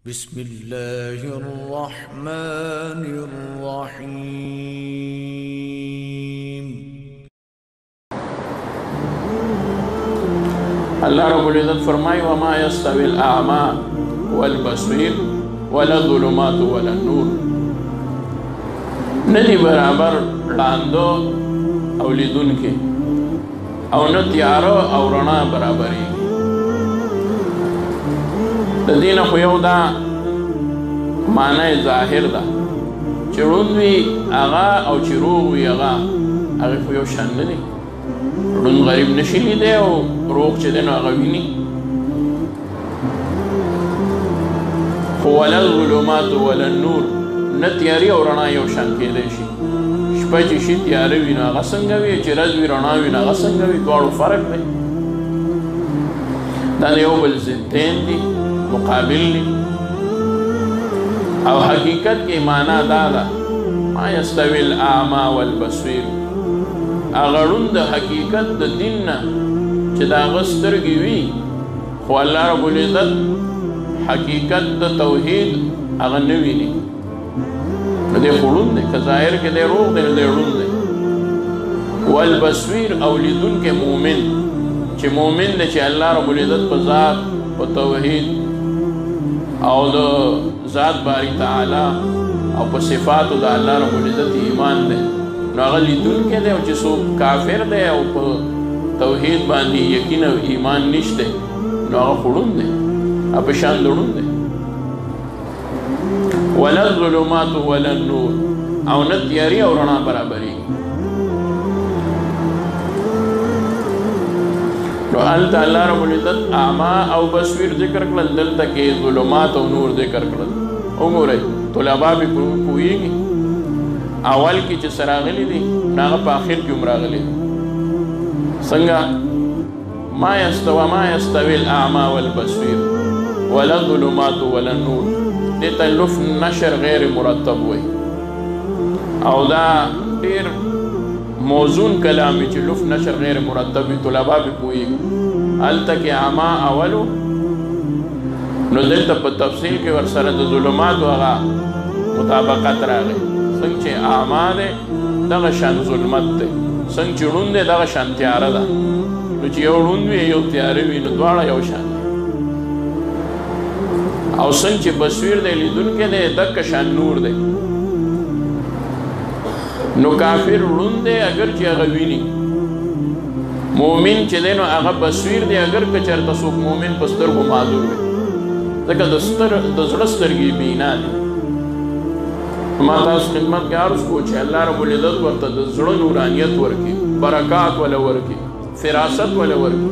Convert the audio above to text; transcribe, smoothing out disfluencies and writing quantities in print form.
بسم الله الرحمن الرحيم. الله رب العزت فرمائے وما يستوي الأعمى والبصير ولا الظلمات ولا النور. ندی برابر لاندو او لیدون کے او نہ تیارو او رڼا برابرې د دې نه خو یو دا معنی ظاهر ده چې ړوند وي هغه او چې روغ وي هغه خو یو شان نه دي. ړوند غریب نشي لیدی او روغ چې دی نو هغه ویني. خو ولا الظلمات ولا النور نه تیاري او رڼا یو شان کېدی شي. شپه چې شي تیاره وي نو هغه څنګه وي، چې ورځ وي رڼا وي نو هغه څنګه وي. دواړو فرق دی. دا د یو بل ضدین دي، مقابل دي. او حقیقت کې معنا دا ده ما یستوي الاعمى والبصیر. هغه ړوند د حقیقت د دین نه چې د هغه سترګې وي خو الله رب العزت حقیقت د توحید هغه نه ویني نو دی خو ړوند دی. که ظاهر کې دی روغ دی نو دی ړوند دی. والبصیر او لیدونکی مؤمن چې مؤمن دی چې الله رب العزت په ذات په توحید او د ذات باری تعالی او په صفاتو د الله رب العزت ایمان دی نو هغه لیدونکی دی. او چې څوک کافر دی او په توحید باندې یقین او ایمان نشته نو هغه خو ړوند دی، په شان د ړوند دی. ولا الظلمات ولا النور او نه تیاري او رڼا برابرېږي. نو هلته الله رب العزت اعما او بصیر ذکر کړل، دلته کې ظلمات او نور ذکر کړل. وګورئ طلبا به پوهېږي اول کې چې څه راغلي دي نو هغه په آخر کې هم راغلي دي. څنګه ما یستوي الاعما والبصیر ولا الظلمات ولا النور. دې ته لف نشر غیر مرتب وي او دا ډېر موزون کلام چې لف نشر غیر مرتب وي. طلبا به پوهېږي هلته کې اعما اولو نو دلته په تفصیل کې ورسره د ظلماتو هغه مطابقت راغی. څنګه چې اعما دی دغه شان ظلمت دی، څنګه چې ړوند دی دغه شان تیاره ده. نو چې یو ړوند وي یو تیاره وي نو دواړه یو شان دي. او څنګه چې بصیر دی لیدونکی دی دغه شان نور دی. نو کافر ړوند دی اگر چې هغه ویني، مؤمن چې دی نو هغه بصیر دی اگر که چېرته څوک مؤمن په سترګو معذور وي، ځکه د زړه سترګې بینا دي. ما تاسو خدمت کې عرض کو چې الله رب العزت ورته د زړه نورانیت ورکړي، برکات ولا ورکړي، فراست ولا ورکړي.